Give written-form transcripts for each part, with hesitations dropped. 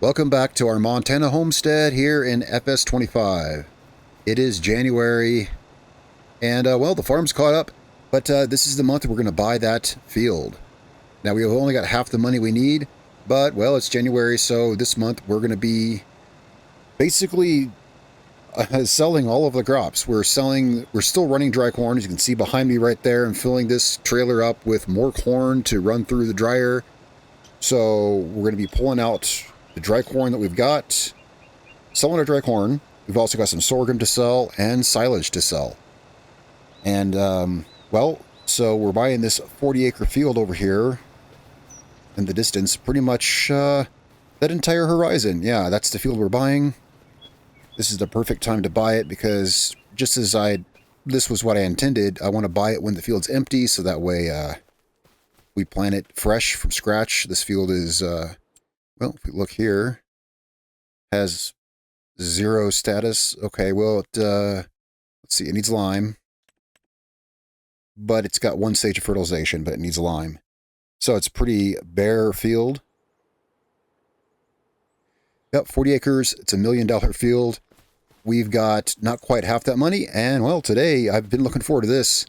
Welcome back to our Montana homestead here in FS25. It is January, and well, the farm's caught up, but this is the month we're going to buy that field. Now, we've only got half the money we need, but, well, it's January, so this month we're going to be basically selling all of the crops. We're still running dry corn, as you can see behind me right there, and filling this trailer up with more corn to run through the dryer. So we're going to be pulling out the dry corn that we've got, selling our dry corn. We've also got some sorghum to sell and silage to sell. And, well, so we're buying this 40-acre field over here in the distance, pretty much that entire horizon. Yeah, that's the field we're buying. This is the perfect time to buy it because just as this was what I intended, I want to buy it when the field's empty, so that way we plant it fresh from scratch. This field is, well, if we look here, has 0 status. Okay, well, let's see, it needs lime. But it's got 1 stage of fertilization, but it needs lime. So it's a pretty bare field. Yep, 40 acres. It's $1 million field. We've got not quite half that money. And, well, today I've been looking forward to this.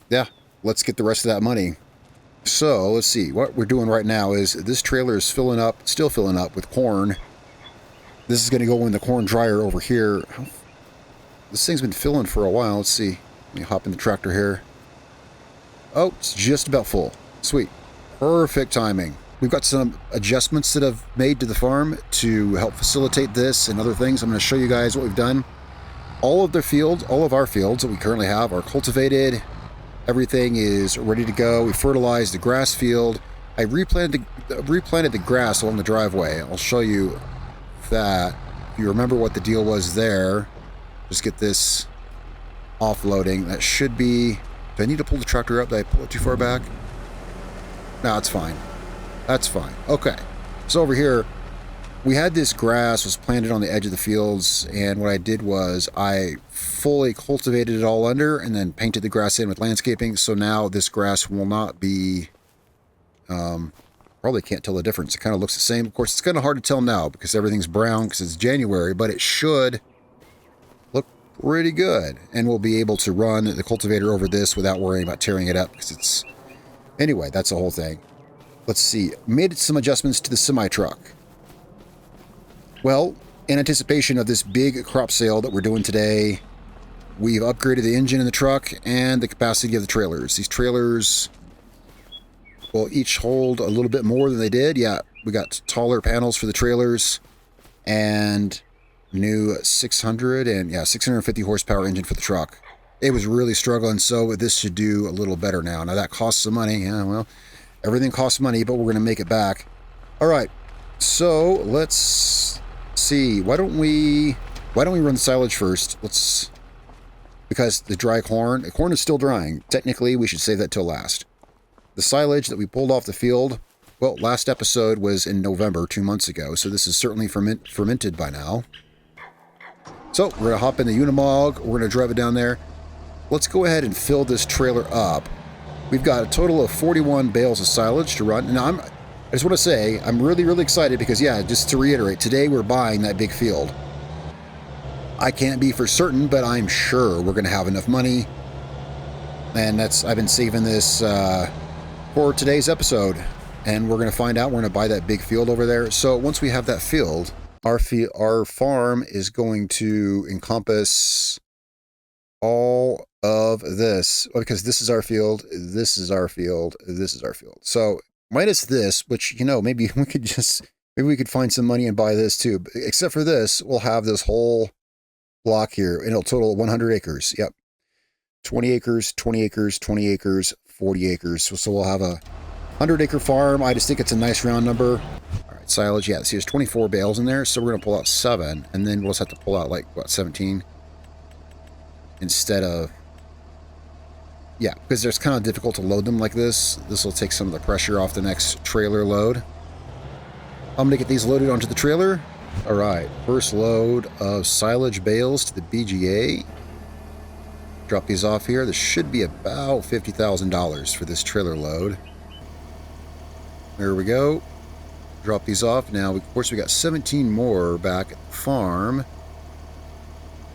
Yeah, let's get the rest of that money. So, let's see. What we're doing right now is this trailer is still filling up with corn. This is going to go in the corn dryer over here. This thing's been filling for a while. Let's see. Let me hop in the tractor here. Oh, it's just about full. Sweet. Perfect timing. We've got some adjustments that I've made to the farm to help facilitate this and other things. I'm going to show you guys what we've done. All of our fields that we currently have are cultivated. Everything is ready to go. We fertilized the grass field. I replanted the grass along the driveway. I'll show you that. If you remember what the deal was there, just get this offloading. That should be... Do I need to pull the tractor up? Did I pull it too far back? No, it's fine. That's fine. Okay. So over here, we had this grass was planted on the edge of the fields, and what I did was I fully cultivated it all under and then painted the grass in with landscaping. So now this grass will not be... probably can't tell the difference. It kind of looks the same. Of course, it's kind of hard to tell now because everything's brown because it's January, but it should look pretty good. And we'll be able to run the cultivator over this without worrying about tearing it up because it's... Anyway, that's the whole thing. Let's see. Made some adjustments to the semi-truck. Well, in anticipation of this big crop sale that we're doing today, we've upgraded the engine in the truck and the capacity of the trailers. These trailers will each hold a little bit more than they did. Yeah, we got taller panels for the trailers and new 650 horsepower engine for the truck. It was really struggling, so this should do a little better now. Now that costs some money. Yeah, well, everything costs money, but we're going to make it back. All right, so let's see. Why don't we run the silage first? Because the corn is still drying. Technically, we should save that till last. The silage that we pulled off the field, well, last episode was in November, 2 months ago, so this is certainly fermented by now. So we're going to hop in the Unimog. We're going to drive it down there. Let's go ahead and fill this trailer up. We've got a total of 41 bales of silage to run. And I just want to say, I'm really, really excited because, yeah, just to reiterate, today we're buying that big field. I can't be for certain, but I'm sure we're going to have enough money. And I've been saving this for today's episode. And we're going to find out. We're going to buy that big field over there. So once we have that field, our farm is going to encompass all of this, because this is our field, this is our field, this is our field. So minus this, which, you know, maybe we could find some money and buy this too. Except for this, we'll have this whole block here, and it'll total 100 acres. Yep. 20 acres, 20 acres, 20 acres, 40 acres. So we'll have a 100-acre farm. I just think it's a nice round number. All right, silage. Yeah, see, there's 24 bales in there, so we're going to pull out 7, and then we'll just have to pull out, like, what, 17? Instead of... Yeah, because it's kind of difficult to load them like this. This will take some of the pressure off the next trailer load. I'm going to get these loaded onto the trailer. All right, first load of silage bales to the BGA. Drop these off here. This should be about $50,000 for this trailer load. There we go. drop these off. Now, of course, we got 17 more back at the farm.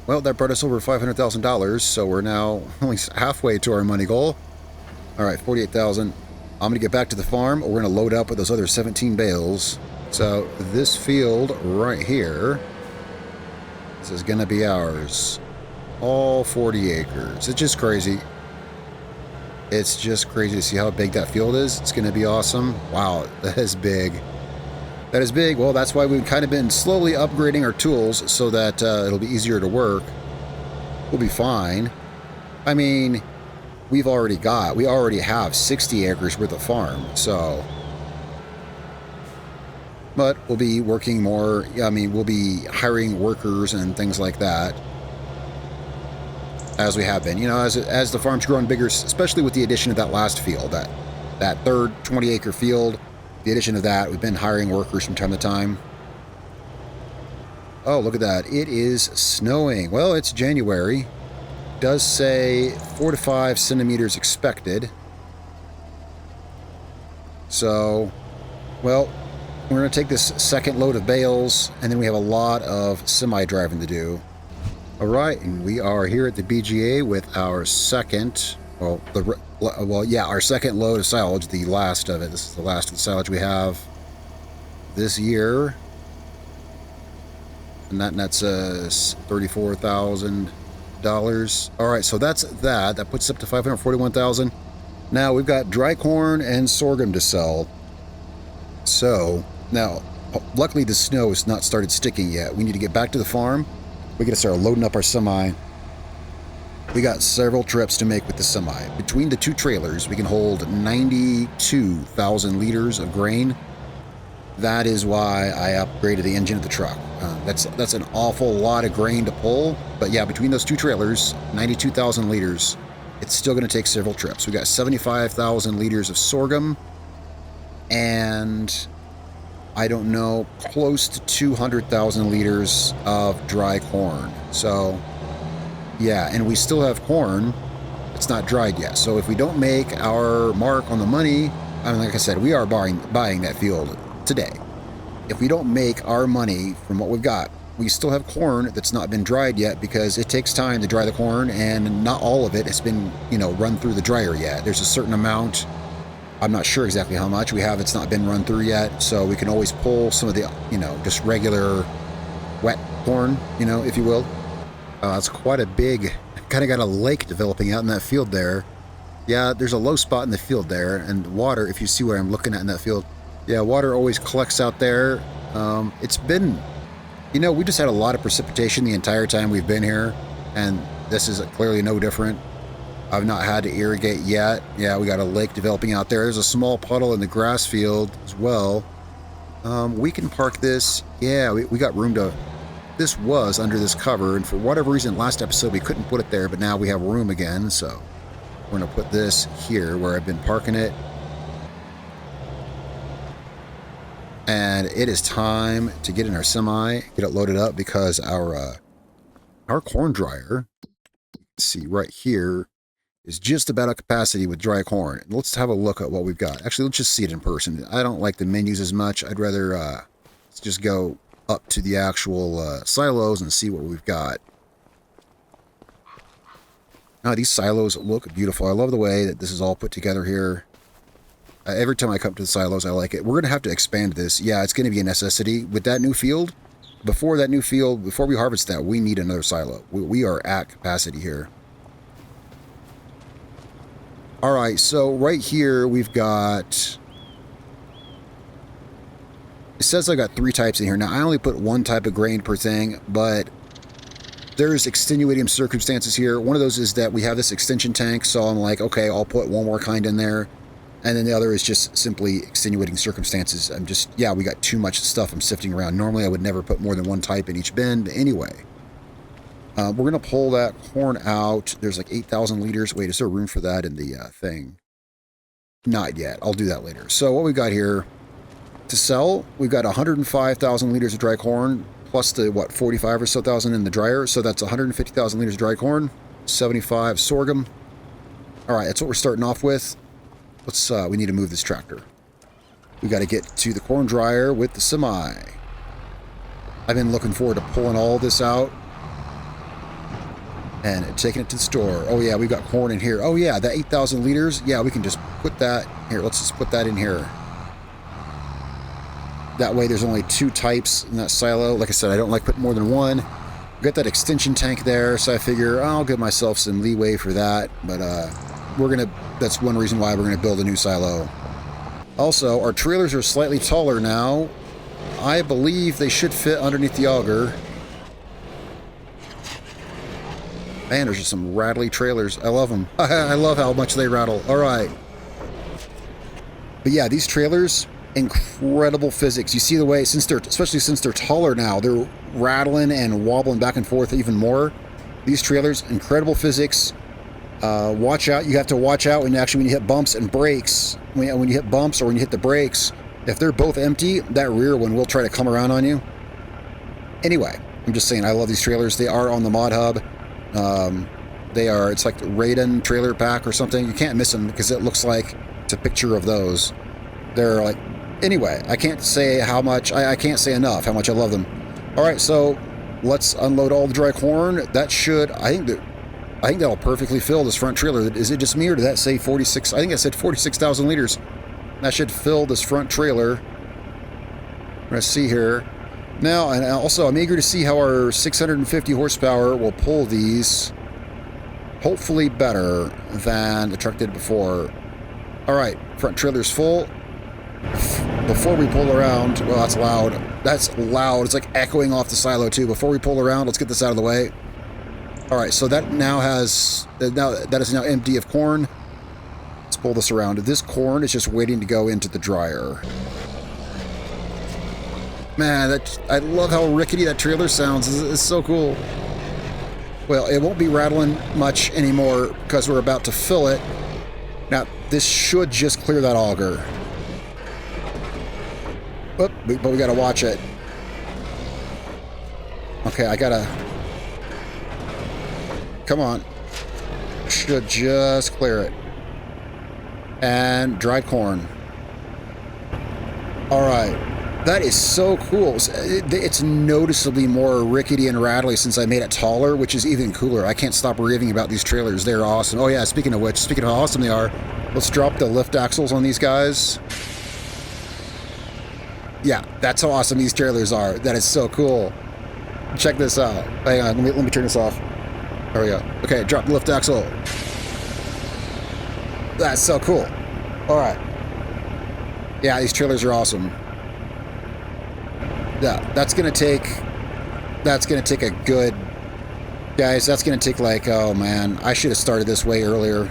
Well, that brought us over $500,000, so we're now only halfway to our money goal. All right, 48,000. I'm going to get back to the farm. We're going to load up with those other 17 bales. So this field right here, this is going to be ours. All 40 acres. It's just crazy. It's just crazy to see how big that field is. It's going to be awesome. Wow, that is big. That is big. Well, that's why we've kind of been slowly upgrading our tools so that it'll be easier to work. We'll be fine. I mean, we already have 60 acres worth of farm, so. But we'll be working more. I mean, we'll be hiring workers and things like that. As we have been, you know, as the farm's growing bigger, especially with the addition of that last field, that third 20-acre field, the addition of that, we've been hiring workers from time to time. Oh, look at that. It is snowing. Well, it's January. It does say 4 to 5 centimeters expected. So, well, we're going to take this second load of bales, and then we have a lot of semi-driving to do. All right, and we are here at the BGA with our second, our second load of silage, the last of it. This is the last of the silage we have this year. And that nets us $34,000. All right, so that's that. That puts us up to $541,000. Now we've got dry corn and sorghum to sell. So now, luckily the snow has not started sticking yet. We need to get back to the farm. We got to start loading up our semi. We got several trips to make with the semi. Between the two trailers, we can hold 92,000 liters of grain. That is why I upgraded the engine of the truck. That's an awful lot of grain to pull. But yeah, between those two trailers, 92,000 liters, it's still going to take several trips. We got 75,000 liters of sorghum and I don't know, close to 200,000 liters of dry corn. So, yeah, and we still have corn. It's not dried yet. So if we don't make our mark on the money, I mean, like I said, we are buying that field today. If we don't make our money from what we've got, we still have corn that's not been dried yet because it takes time to dry the corn, and not all of it has been, run through the dryer yet. There's a certain amount. I'm not sure exactly how much we have. It's not been run through yet, so we can always pull some of the, just regular wet corn, if you will. It's quite a big, kind of got a lake developing out in that field there. Yeah, there's a low spot in the field there, and water, if you see where I'm looking at in that field, yeah, water always collects out there. It's been, we just had a lot of precipitation the entire time we've been here, and this is clearly no different. I've not had to irrigate yet. Yeah, we got a lake developing out there. There's a small puddle in the grass field as well. We can park this. Yeah, we got room to... This was under this cover, and for whatever reason, last episode we couldn't put it there, but now we have room again, so we're going to put this here where I've been parking it. And it is time to get in our semi, get it loaded up, because our corn dryer, let's see, right here, is just about at capacity with dry corn. Let's have a look at what we've got. Actually, let's just see it in person. I don't like the menus as much. I'd rather let's just go up to the actual silos and see what we've got. Now, these silos look beautiful. I love the way that this is all put together here. Every time I come to the silos, I like it. We're going to have to expand this. Yeah, it's going to be a necessity. With that new field, before we harvest that, we need another silo. We are at capacity here. All right, so right here we've got... It says I got 3 types in here. Now, I only put 1 type of grain per thing, but there's extenuating circumstances here. One of those is that we have this extension tank, so I'm like, okay, I'll put one more kind in there. And then the other is just simply extenuating circumstances. We got too much stuff I'm sifting around. Normally, I would never put more than 1 type in each bin, but anyway. We're going to pull that corn out. There's like 8,000 liters. Wait, is there room for that in the thing? Not yet. I'll do that later. So what we've got here to sell, we've got 105,000 liters of dry corn, plus the, 45 or so thousand in the dryer. So that's 150,000 liters of dry corn, 75 sorghum. All right, that's what we're starting off with. We need to move this tractor. We got to get to the corn dryer with the semi. I've been looking forward to pulling all this out and taking it to the store. Oh yeah, we got corn in here. Oh yeah, that 8,000 liters. Yeah, we can just put that here. Let's just put that in here. That way there's only 2 types in that silo. Like I said, I don't like putting more than one. We got that extension tank there, so I figure I'll give myself some leeway for that. But that's one reason why we're gonna build a new silo. Also, our trailers are slightly taller now. I believe they should fit underneath the auger. Man, there's just some rattly trailers. I love them. I love how much they rattle. All right. But yeah, these trailers, incredible physics. You see the way, especially since they're taller now, they're rattling and wobbling back and forth even more. These trailers, incredible physics. Watch out. You have to watch out when you hit bumps and brakes. When you hit bumps or when you hit the brakes, if they're both empty, that rear one will try to come around on you. Anyway, I'm just saying, I love these trailers. They are on the Mod Hub. It's like the Raiden trailer pack or something. You can't miss them because it looks like it's a picture of those. They're like, anyway, I can't say how much, I can't say enough how much I love them. All right, so let's unload all the dry corn. That should, I think that'll perfectly fill this front trailer. Is it just me or did that say 46? I think I said 46,000 liters. That should fill this front trailer. Let's see here. Now, and also, I'm eager to see how our 650 horsepower will pull these. Hopefully better than the truck did before. All right, front trailer's full. Before we pull around, well, that's loud. That's loud. It's like echoing off the silo too. Before we pull around, let's get this out of the way. All right, so that is now empty of corn. Let's pull this around. This corn is just waiting to go into the dryer. Man, I love how rickety that trailer sounds. It's so cool. Well, it won't be rattling much anymore because we're about to fill it. Now, this should just clear that auger. But we gotta watch it. Okay, I gotta... Come on. Should just clear it. And dried corn. All right. That is so cool. It's noticeably more rickety and rattly since I made it taller, which is even cooler. I can't stop raving about these trailers. They're awesome. Oh yeah, speaking of which, speaking of how awesome they are, let's drop the lift axles on these guys. Yeah, that's how awesome these trailers are. That is so cool. Check this out. Hang on, let me turn this off. There we go. Okay, drop the lift axle. That's so cool. All right. Yeah, these trailers are awesome. Yeah, that's gonna take a good, guys, that's gonna take like, oh man, I should have started this way earlier.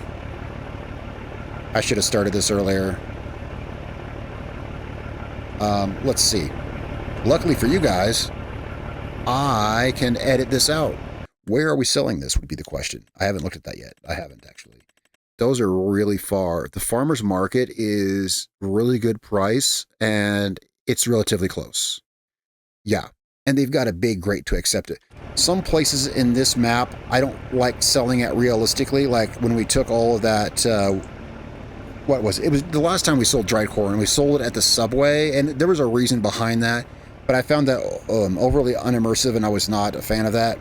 I should have started this earlier. Let's see. Luckily for you guys, I can edit this out. Where are we selling this would be the question. I haven't looked at that yet. I haven't actually. Those are really far. The farmer's market is really good price and it's relatively close. Yeah, and they've got a big grate to accept it. Some places in this map, I don't like selling it realistically. Like when we took all of that, what was it? It was the last time we sold dried corn. We sold it at the Subway, and there was a reason behind that. But I found that overly unimmersive, and I was not a fan of that.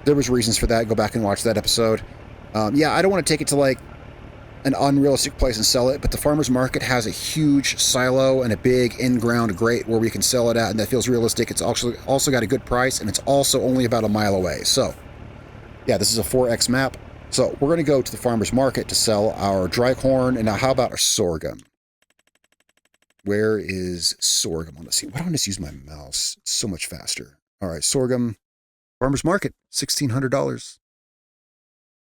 There was reasons for that. Go back and watch that episode. Yeah, I don't want to take it to like an unrealistic place and sell it, but the farmer's market has a huge silo and a big in-ground grate where we can sell it at, and that feels realistic. It's also got a good price, and it's also only about a mile away. So, yeah, this is a 4X map. So we're going to go to the farmer's market to sell our dry corn, and now how about our sorghum? Where is sorghum? Let's see. Why don't I just use my mouse? It's so much faster. All right, sorghum, farmer's market, $1,600.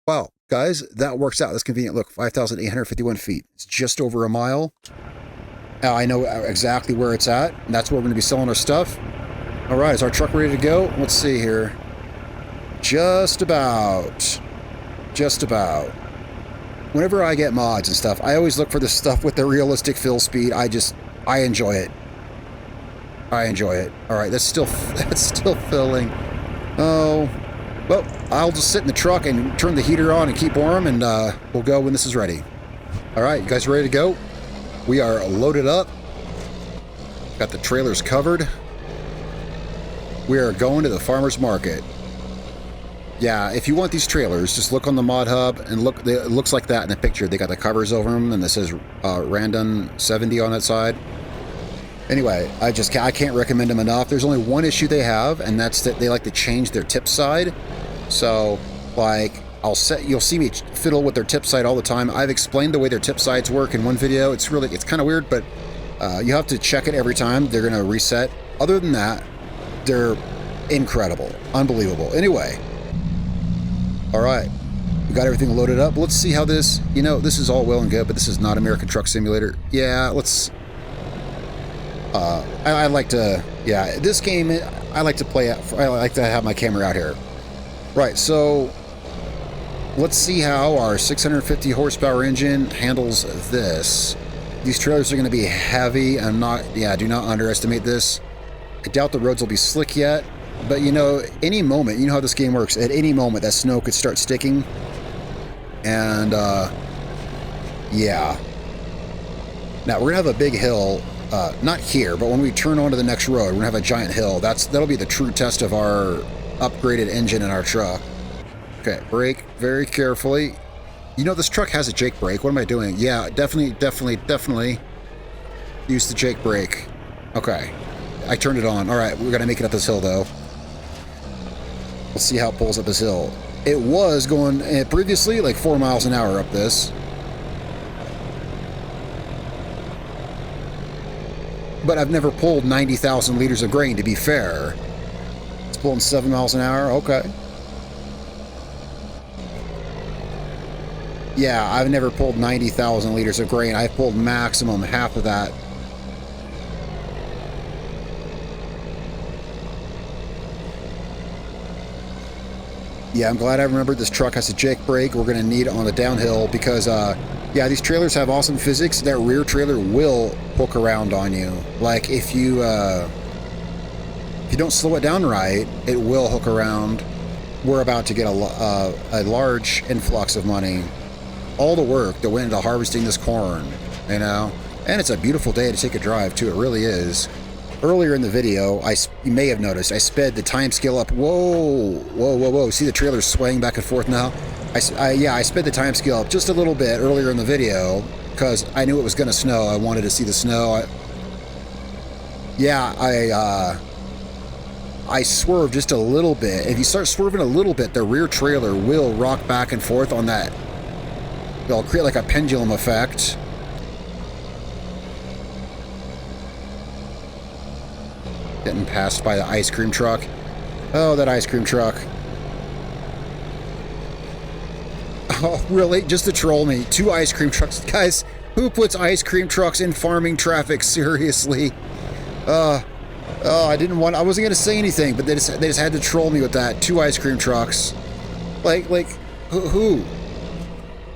Wow, guys, that works out. That's convenient. Look, 5,851 feet. It's just over a mile. I know exactly where it's at. And that's where we're going to be selling our stuff. All right, is our truck ready to go? Let's see here. Just about. Just about. Whenever I get mods and stuff, I always look for the stuff with the realistic fill speed. I enjoy it. I enjoy it. All right, that's still filling. Oh. Well, I'll just sit in the truck and turn the heater on and keep warm, and we'll go when this is ready. All right, you guys ready to go? We are loaded up. Got the trailers covered. We are going to the farmer's market. Yeah, if you want these trailers, just look on the mod hub and look. It looks like that in the picture. They got the covers over them, and it says Random 70 on that side. Anyway, I can't recommend them enough. There's only one issue they have, and that's that they like to change their tip side. So, like, you'll see me fiddle with their tip side all the time. I've explained the way their tip sides work in one video. It's kind of weird, but you have to check it every time. They're going to reset. Other than that, they're incredible, unbelievable. Anyway, all right, we got everything loaded up. Let's see how this. You know, this is all well and good, but this is not American Truck Simulator. Yeah, let's. I like to. Yeah, this game. I like to play. I like to have my camera out here. Right. So let's see how our 650 horsepower engine handles this. These trailers are going to be heavy. Do not underestimate this. I doubt the roads will be slick yet, but you know, any moment, you know how this game works, at any moment that snow could start sticking. And, yeah. Now, we're going to have a big hill, not here, but when we turn onto the next road, we're going to have a giant hill. That'll be the true test of our upgraded engine in our truck. Okay, brake very carefully. You know, this truck has a Jake brake. What am I doing? Yeah, definitely use the Jake brake. Okay. I turned it on. All right, we're going to make it up this hill, though. Let's see how it pulls up this hill. It was going previously like 4 miles an hour up this. But I've never pulled 90,000 liters of grain, to be fair. It's pulling 7 miles an hour. Okay. Yeah, I've never pulled 90,000 liters of grain. I've pulled maximum half of that. Yeah, I'm glad I remembered this truck has a Jake brake. We're going to need it on the downhill because, yeah, these trailers have awesome physics. That rear trailer will hook around on you. Like, if you don't slow it down right, it will hook around. We're about to get a large influx of money. All the work that went into harvesting this corn, you know? And it's a beautiful day to take a drive, too. It really is. Earlier in the video, you may have noticed, I sped the time scale up. Whoa. See the trailer swaying back and forth now? I sped the time scale up just a little bit earlier in the video because I knew it was going to snow. I wanted to see the snow. I swerved just a little bit. If you start swerving a little bit, the rear trailer will rock back and forth on that. It'll create like a pendulum effect. Getting passed by the ice cream truck. Oh, that ice cream truck. Oh, really? Just to troll me. 2 ice cream trucks. Guys, who puts ice cream trucks in farming traffic? Seriously. I wasn't going to say anything, but they just had to troll me with that. 2 ice cream trucks. Like, who?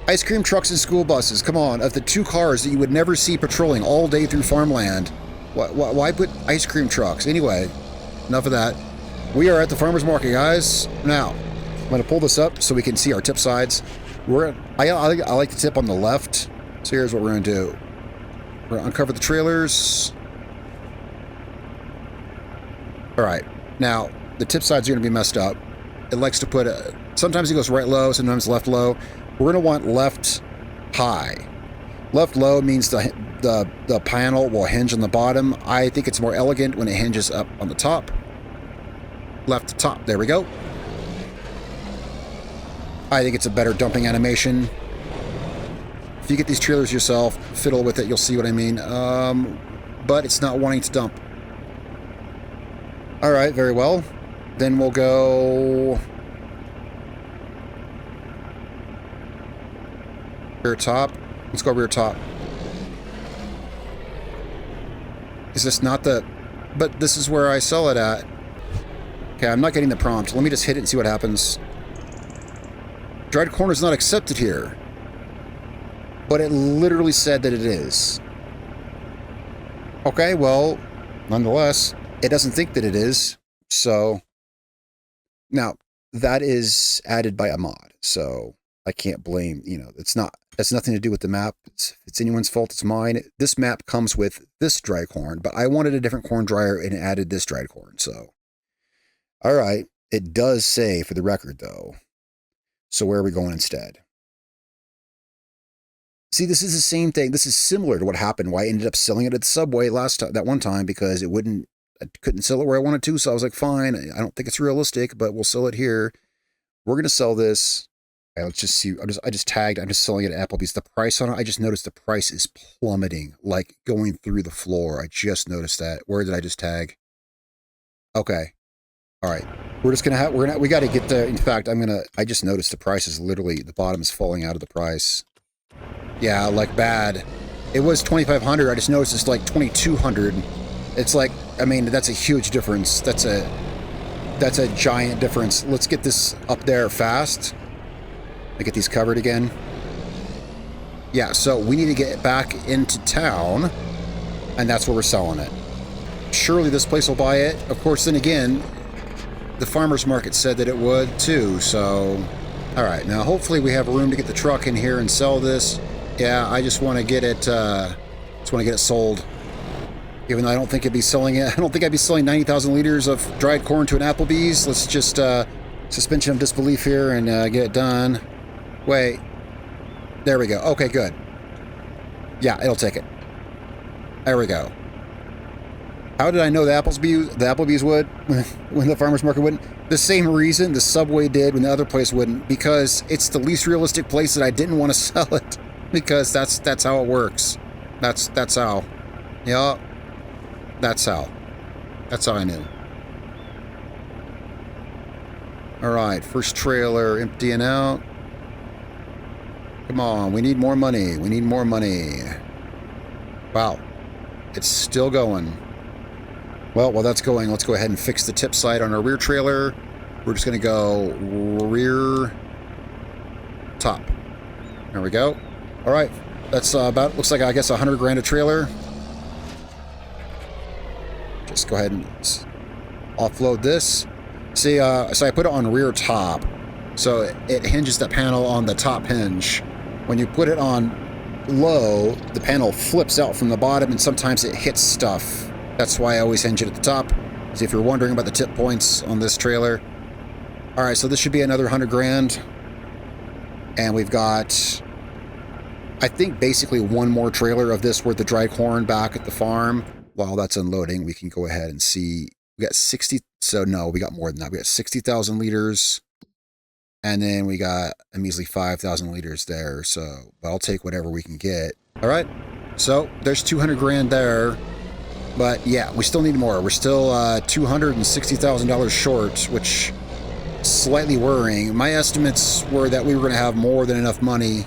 Ice cream trucks and school buses. Come on. Of the 2 cars that you would never see patrolling all day through farmland, why put ice cream trucks? Anyway, enough of that. We are at the farmer's market, guys. Now, I'm going to pull this up so we can see our tip sides. I like to tip on the left. So here's what we're going to do. We're going to uncover the trailers. All right. Now, the tip sides are going to be messed up. It likes to put sometimes it goes right low, sometimes left low. We're going to want left high. Left low means the panel will hinge on the bottom. I think it's more elegant when it hinges up on the top. Left to top. There we go. I think it's a better dumping animation. If you get these trailers yourself, fiddle with it, you'll see what I mean. But it's not wanting to dump. All right, very well. Then we'll go rear top. Let's go rear top. Is this not the... But this is where I sell it at. Okay, I'm not getting the prompt. Let me just hit it and see what happens. Dried corn is not accepted here. But it literally said that it is. Okay, well, nonetheless, it doesn't think that it is. So, now, that is added by a mod. So, I can't blame, it's not That's nothing to do with the map. If it's anyone's fault, it's mine. This map comes with this dry corn, but I wanted a different corn dryer and it added this dried corn. So, all right. It does say for the record, though. So where are we going instead? See, this is the same thing. This is similar to what happened. Why I ended up selling it at the Subway that one time, because I couldn't sell it where I wanted to. So I was like, fine, I don't think it's realistic, but we'll sell it here. We're going to sell this. Okay, let's just see. I'm just selling it at Applebee's. The price on it, I just noticed the price is plummeting, like going through the floor. I just noticed that. Where did I just tag? Okay. All right. We're just going to have, we got to get there. In fact, I just noticed the price is literally, the bottom is falling out of the price. Yeah, like bad. It was 2,500. I just noticed it's like 2,200. It's like, I mean, that's a huge difference. That's a giant difference. Let's get this up there fast. I get these covered again. Yeah, so we need to get back into town, and that's where we're selling it. Surely this place will buy it. Of course, then again, the farmer's market said that it would too, so... All right, now hopefully we have room to get the truck in here and sell this. Yeah, I just want to get it, sold. Even though I don't think I'd be selling it. I don't think I'd be selling 90,000 liters of dried corn to an Applebee's. Let's just, suspension of disbelief here and get it done. Wait. There we go. Okay, good. Yeah, it'll take it. There we go. How did I know the Applebee's would when the farmer's market wouldn't? The same reason the Subway did when the other place wouldn't, because it's the least realistic place that I didn't want to sell it, because that's how it works. That's how. Yeah. That's how. That's how I knew. All right, first trailer emptying out. Come on, we need more money. We need more money. Wow. It's still going. Well, while that's going, let's go ahead and fix the tip side on our rear trailer. We're just going to go rear top. There we go. All right. That's about, looks like, I guess, 100 grand a trailer. Just go ahead and offload this. See, so I put it on rear top. So it hinges the panel on the top hinge. When you put it on low, the panel flips out from the bottom, and sometimes it hits stuff. That's why I always hinge it at the top. So if you're wondering about the tip points on this trailer. All right, so this should be another 100 grand. And we've got, I think, basically one more trailer of this worth of dry corn back at the farm. While that's unloading, we can go ahead and see. We got 60, so no, we got more than that. We got 60,000 liters. And then we got a measly 5,000 liters there. So, but I'll take whatever we can get. All right, so there's 200 grand there. But yeah, we still need more. We're still $260,000 short, which is slightly worrying. My estimates were that we were going to have more than enough money.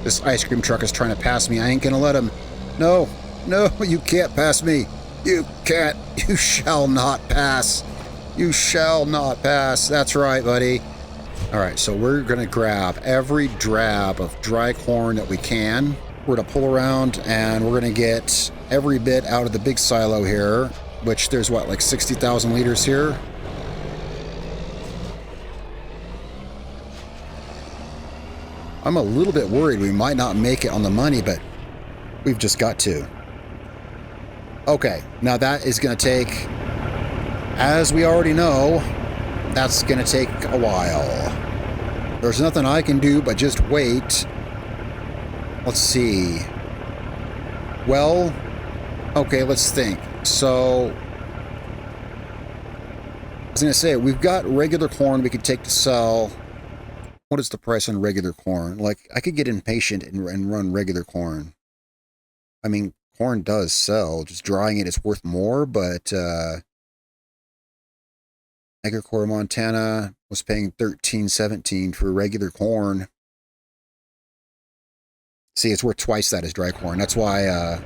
This ice cream truck is trying to pass me. I ain't going to let him. No, no, you can't pass me. You can't. You shall not pass. You shall not pass. That's right, buddy. All right, so we're going to grab every drab of dry corn that we can. We're going to pull around, and we're going to get every bit out of the big silo here, which there's, what, like 60,000 liters here? I'm a little bit worried we might not make it on the money, but we've just got to. Okay, now that is going to take, as we already know, that's going to take a while. There's nothing I can do but just wait. Let's see. Well, okay, let's think. So, I was going to say, we've got regular corn we could take to sell. What is the price on regular corn? Like, I could get impatient and run regular corn. I mean, corn does sell. Just drying it is worth more, but Acre Montana was paying $13.17 for regular corn. See, it's worth twice that as dry corn. That's why,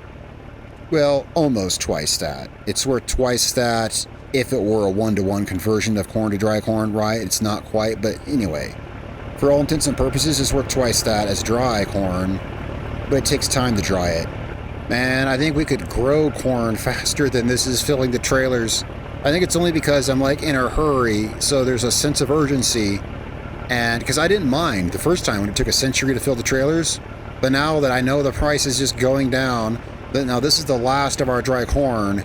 well, almost twice that. It's worth twice that if it were a 1-to-1 conversion of corn to dry corn, right? It's not quite, but anyway. For all intents and purposes, it's worth twice that as dry corn, but it takes time to dry it. Man, I think we could grow corn faster than this is filling the trailers. I think it's only because I'm like in a hurry, so there's a sense of urgency. And because I didn't mind the first time when it took a century to fill the trailers, but now that I know the price is just going down, now this is the last of our dry corn.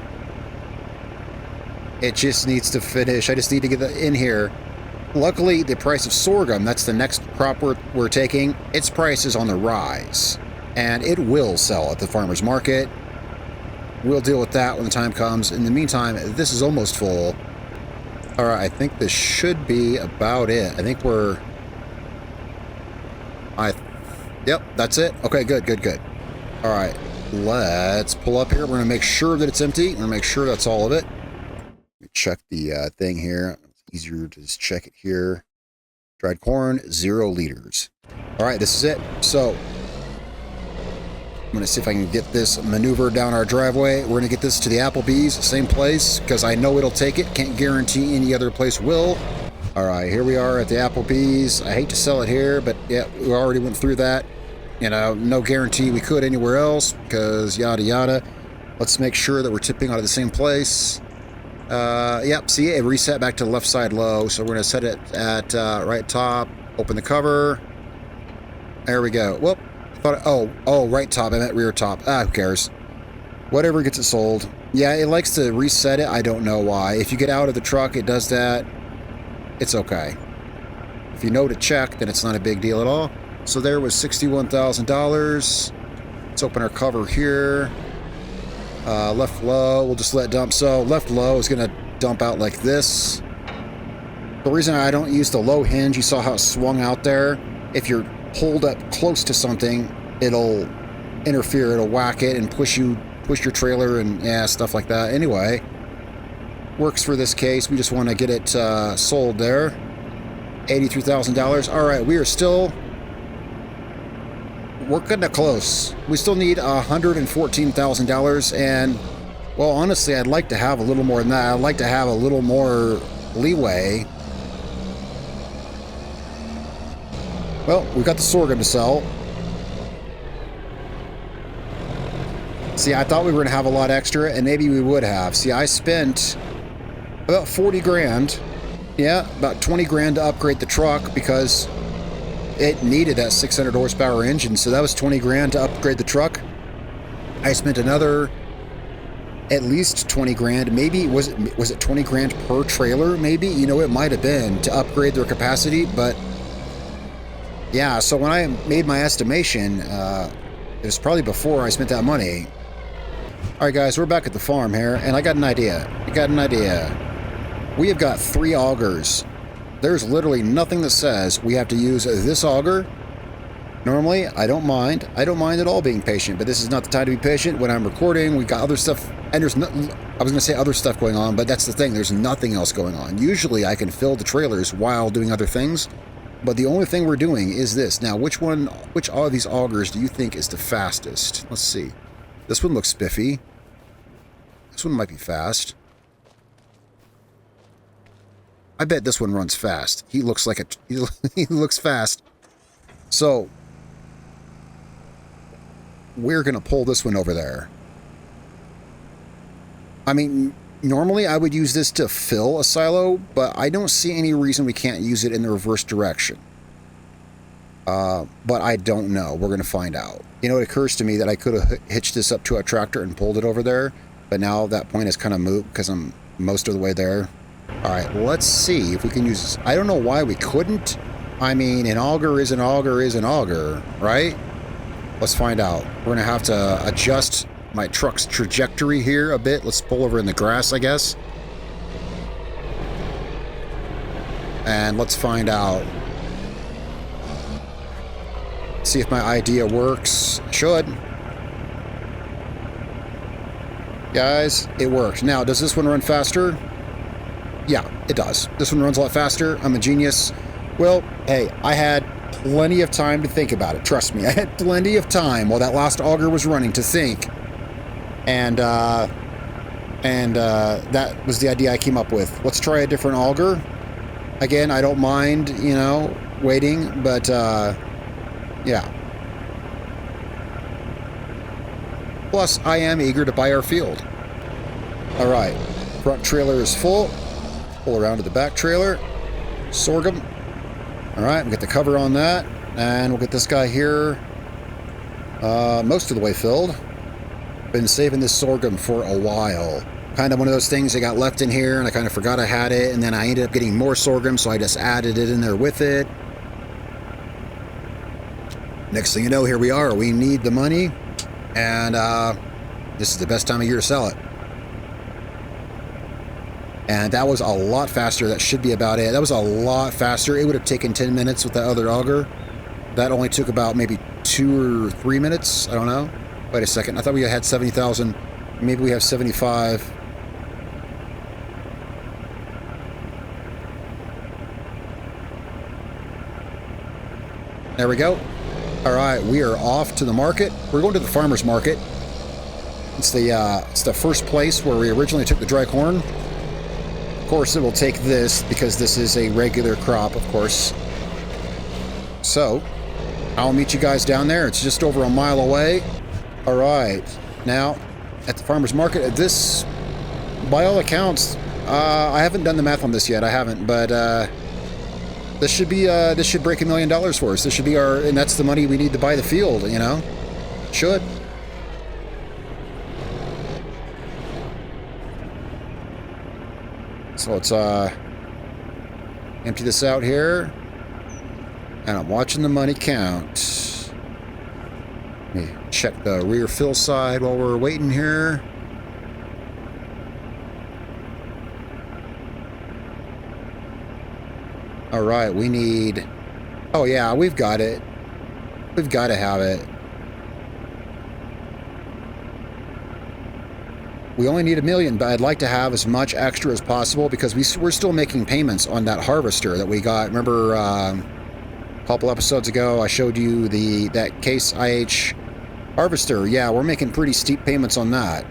It just needs to finish. I just need to get that in here. Luckily, the price of sorghum, that's the next crop we're taking, its price is on the rise. And it will sell at the farmer's market. We'll deal with that when the time comes. In the meantime, this is almost full. All right, I think this should be about it. I think we're... Yep, that's it. Okay, good, good, good. All right, let's pull up here. We're going to make sure that it's empty. We're going to make sure that's all of it. Let me check the thing here. It's easier to just check it here. Dried corn, 0 liters. All right, this is it. So... I'm going to see if I can get this maneuvered down our driveway. We're going to get this to the Applebee's, same place, because I know it'll take it. Can't guarantee any other place will. All right, here we are at the Applebee's. I hate to sell it here, but yeah, we already went through that. You know, no guarantee we could anywhere else, because yada yada. Let's make sure that we're tipping out of the same place. Yep, see, it reset back to the left side low, so we're going to set it at right top, open the cover. There we go. Whoop. Oh, right top. I meant rear top. Ah, who cares? Whatever gets it sold. Yeah, it likes to reset it. I don't know why. If you get out of the truck, it does that. It's okay. If you know to check, then it's not a big deal at all. So there was $61,000. Let's open our cover here. Left low. We'll just let it dump. So left low is going to dump out like this. The reason I don't use the low hinge, you saw how it swung out there. If you're pulled up close to something, it'll interfere, it'll whack it and push your trailer and yeah, stuff like that. Anyway, works for this case. We just want to get it sold there. $83,000. All right, we're kind of close. We still need $114,000, and well, honestly, I'd like to have a little more than that. I'd like to have a little more leeway. Well, we've got the sorghum to sell. See, I thought we were going to have a lot extra, and maybe we would have. See, I spent about 40 grand. Yeah, about 20 grand to upgrade the truck because it needed that 600 horsepower engine. So that was 20 grand to upgrade the truck. I spent another at least 20 grand. Maybe, was it 20 grand per trailer? Maybe, you know, it might have been to upgrade their capacity, but yeah, so when I made my estimation, it was probably before I spent that money. All right, guys, we're back at the farm here, and I got an idea. We have got 3 augers. There's literally nothing that says we have to use this auger. Normally, I don't mind. I don't mind at all being patient, but this is not the time to be patient. When I'm recording, we got other stuff, and there's no, I was going to say other stuff going on, but that's the thing. There's nothing else going on. Usually, I can fill the trailers while doing other things. But the only thing we're doing is this. Now, which of these augers do you think is the fastest? Let's see. This one looks spiffy. This one might be fast. I bet this one runs fast. He looks like he looks fast. So, we're going to pull this one over there. I mean, normally I would use this to fill a silo, but I don't see any reason we can't use it in the reverse direction. But I don't know. We're going to find out. You know, it occurs to me that I could have hitched this up to a tractor and pulled it over there, but now that point is kind of moot because I'm most of the way there. All right, let's see if we can use this. I don't know why we couldn't. I mean, an auger is an auger is an auger, right? Let's find out. We're going to have to adjust my truck's trajectory here a bit. Let's pull over in the grass, I guess. And let's find out. See if my idea works. Should. Guys, it worked. Now, does this one run faster? Yeah, it does. This one runs a lot faster. I'm a genius. Well, hey, I had plenty of time to think about it. Trust me, I had plenty of time while that last auger was running to think. And that was the idea I came up with. Let's try a different auger. Again, I don't mind, you know, waiting, but yeah. Plus, I am eager to buy our field. All right, front trailer is full. Pull around to the back trailer. Sorghum. All right, we'll get the cover on that, and we'll get this guy here most of the way filled. Been saving this sorghum for a while. Kind of one of those things that got left in here, and I kind of forgot I had it, and then I ended up getting more sorghum, so I just added it in there with it. Next thing you know, here we are. We need the money, and this is the best time of year to sell it. And that was a lot faster. That should be about it. That was a lot faster. It would have taken 10 minutes with the other auger. That only took about maybe 2 or 3 minutes. I don't know. Wait a second. I thought we had 70,000. Maybe we have 75. There we go. All right, we are off to the market. We're going to the farmer's market. It's the first place where we originally took the dry corn. Of course, it will take this because this is a regular crop, of course. So, I'll meet you guys down there. It's just over a mile away. All right, now at the farmer's market, this, by all accounts, I haven't done the math on this yet. I haven't, but this should break $1 million for us. This should be and that's the money we need to buy the field. You know, should. So let's empty this out here, and I'm watching the money count. Let me check the rear fill side while we're waiting here. All right, we need... Oh yeah, we've got it. We've got to have it. We only need $1 million, but I'd like to have as much extra as possible because we're still making payments on that harvester that we got. Remember a couple episodes ago I showed you that Case IH harvester? Yeah, we're making pretty steep payments on that.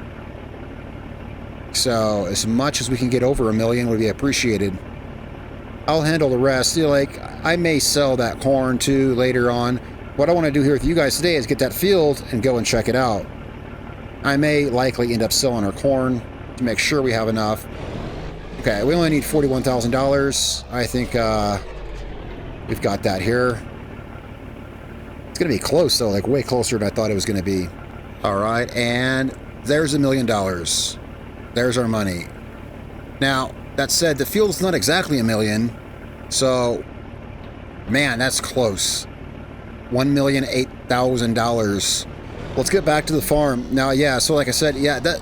So as much as we can get over $1 million would be appreciated. I'll handle the rest. You know, like, I may sell that corn too later on. What I want to do here with you guys today is get that field and go and check it out. I may likely end up selling our corn to make sure we have enough. Okay, we only need $41,000. I think we've got that here. It's going to be close, though, like way closer than I thought it was going to be. All right, and there's $1 million. There's our money. Now, that said, the field is not exactly $1 million, so, man, that's close. $1,008,000. Let's get back to the farm. Now, yeah, so like I said, yeah, the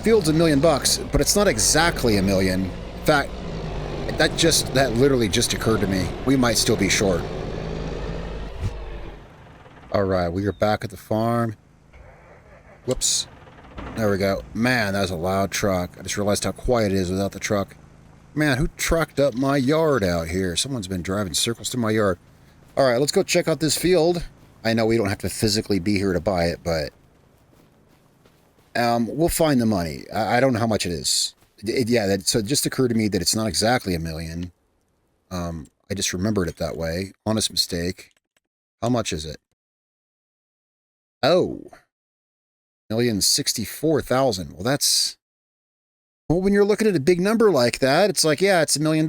field's $1 million, but it's not exactly $1 million. In fact, that literally just occurred to me. We might still be short. All right, we are back at the farm. Whoops. There we go. Man, that was a loud truck. I just realized how quiet it is without the truck. Man, who trucked up my yard out here? Someone's been driving circles through my yard. All right, let's go check out this field. I know we don't have to physically be here to buy it, but we'll find the money. I don't know how much it is. So it just occurred to me that it's not exactly $1 million. I just remembered it that way. Honest mistake. How much is it? Oh, $1,064,000. Well, that's... Well, when you're looking at a big number like that, it's like, yeah, it's $1 million.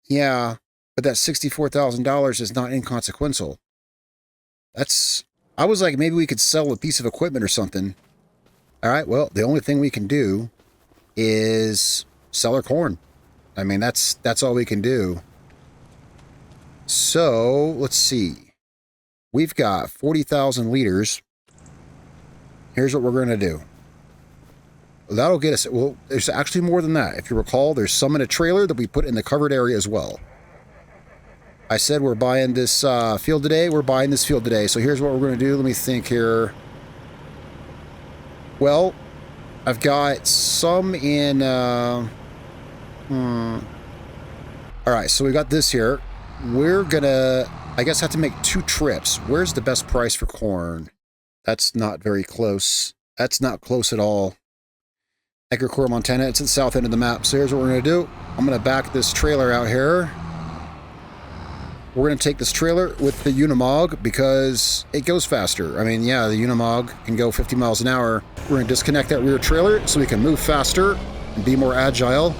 Yeah, but that $64,000 is not inconsequential. I was like, maybe we could sell a piece of equipment or something. All right, well, the only thing we can do is sell our corn. I mean, that's all we can do. So, let's see. We've got 40,000 liters. Here's what we're going to do. That'll get us... Well, there's actually more than that. If you recall, there's some in a trailer that we put in the covered area as well. I said we're buying this field today. We're buying this field today. So here's what we're going to do. Let me think here. Well, I've got some in... All right, so we got this here. We're going to, I guess, have to make 2 trips. Where's the best price for corn? That's not very close. That's not close at all. Acre, Montana. It's at the south end of the map. So here's what we're going to do. I'm going to back this trailer out here. We're going to take this trailer with the Unimog because it goes faster. I mean, yeah, the Unimog can go 50 miles an hour. We're going to disconnect that rear trailer so we can move faster and be more agile.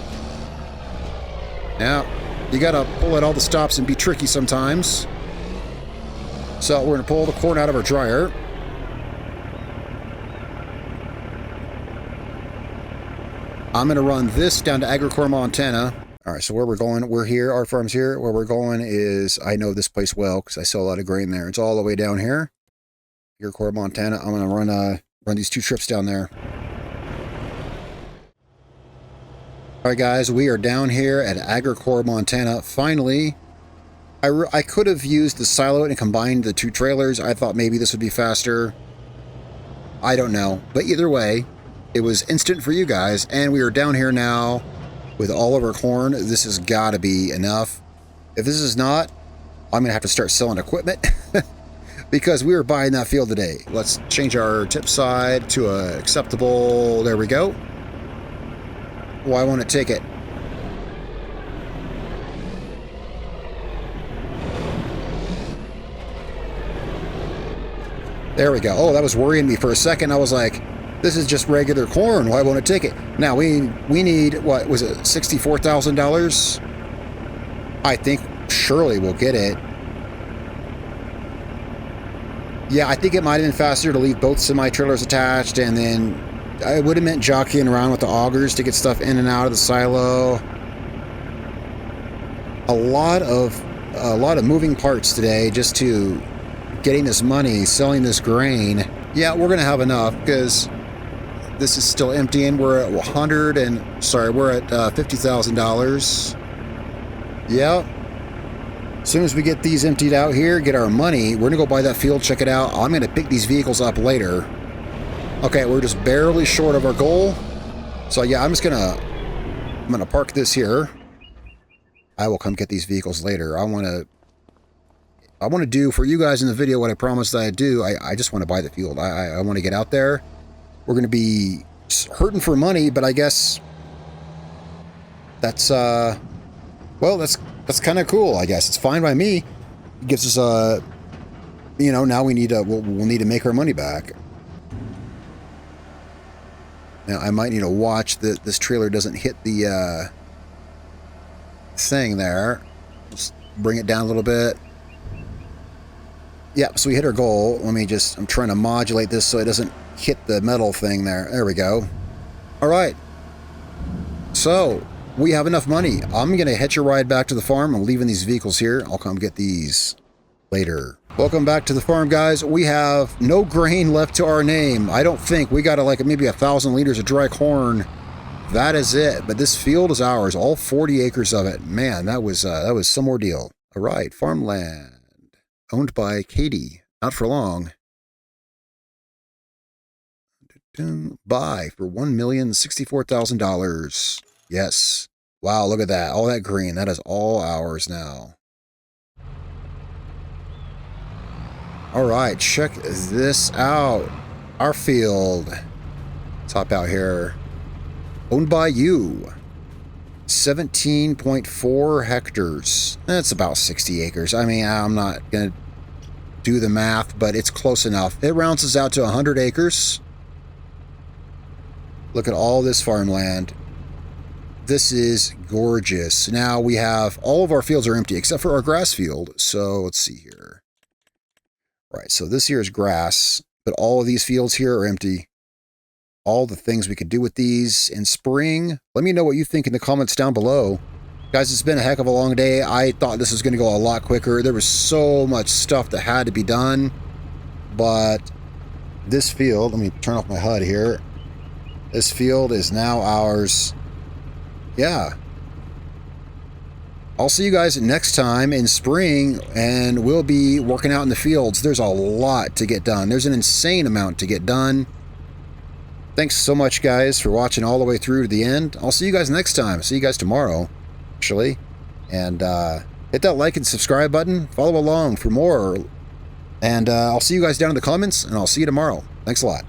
Now, You gotta pull at all the stops and be tricky sometimes. So we're gonna pull the corn out of our dryer. I'm gonna run this down to Agricore, Montana. All right, so where we're going, we're here, our farm's here. Where we're going is, I know this place well because I sell a lot of grain there. It's all the way down here, Agricore, Montana. I'm gonna run these 2 trips down there. All right, guys, we are down here at Agricore, Montana. Finally, I could have used the silo and combined the 2 trailers. I thought maybe this would be faster. I don't know, but either way, it was instant for you guys, and we are down here now with all of our corn. This has got to be enough. If this is not, I'm gonna have to start selling equipment because we were buying that field today. Let's change our tip side to a acceptable. There we go. Why won't it take it? There we go. Oh, that was worrying me for a second. I was like, this is just regular corn. Why won't it take it? Now we need, what was it, $64,000? I think surely we'll get it. Yeah, I think it might have been faster to leave both semi-trailers attached, and then I would have meant jockeying around with the augers to get stuff in and out of the silo. A lot of moving parts today just to getting this money, selling this grain. Yeah, we're gonna have enough because this is still emptying. We're at we're at $50,000. Yeah. As soon as we get these emptied out here, get our money, we're gonna go buy that field, check it out. I'm gonna pick these vehicles up later. Okay, we're just barely short of our goal. So yeah, I'm gonna park this here. I will come get these vehicles later. I want to do for you guys in the video what I promised that I'd do. I just want to buy the field. I want to get out there. We're going to be hurting for money, but I guess that's well, that's kind of cool. I guess it's fine by me. It gives us now we need we'll need to make our money back. Now I might need to watch that this trailer doesn't hit the thing there. Just bring it down a little bit. Yeah, so we hit our goal. I'm trying to modulate this so it doesn't hit the metal thing there. There we go. All right. So we have enough money. I'm going to hitch a ride back to the farm. I'm leaving these vehicles here. I'll come get these later. Welcome back to the farm, guys. We have no grain left to our name. I don't think. We got maybe 1,000 liters of dry corn. That is it. But this field is ours. All 40 acres of it. Man, that was some ordeal. All right. Farmland. Owned by Katie. Not for long. Buy for $1,064,000. Yes. Wow, look at that. All that green. That is all ours now. All right, check this out. Our field. Let's hop out here. Owned by you. 17.4 hectares. That's about 60 acres. I mean, I'm not going to do the math, but it's close enough. It rounds us out to 100 acres. Look at all this farmland. This is gorgeous. Now we have all of our fields are empty except for our grass field. So let's see here. Right, so this here is grass, but all of these fields here are empty. All the things we could do with these in spring. Let me know what you think in the comments down below. Guys, it's been a heck of a long day. I thought this was going to go a lot quicker. There was so much stuff that had to be done. But this field, let me turn off my HUD here. This field is now ours. Yeah. I'll see you guys next time in spring, and we'll be working out in the fields. There's a lot to get done. There's an insane amount to get done. Thanks so much, guys, for watching all the way through to the end. I'll see you guys next time. See you guys tomorrow, actually. And hit that like and subscribe button. Follow along for more. And I'll see you guys down in the comments, and I'll see you tomorrow. Thanks a lot.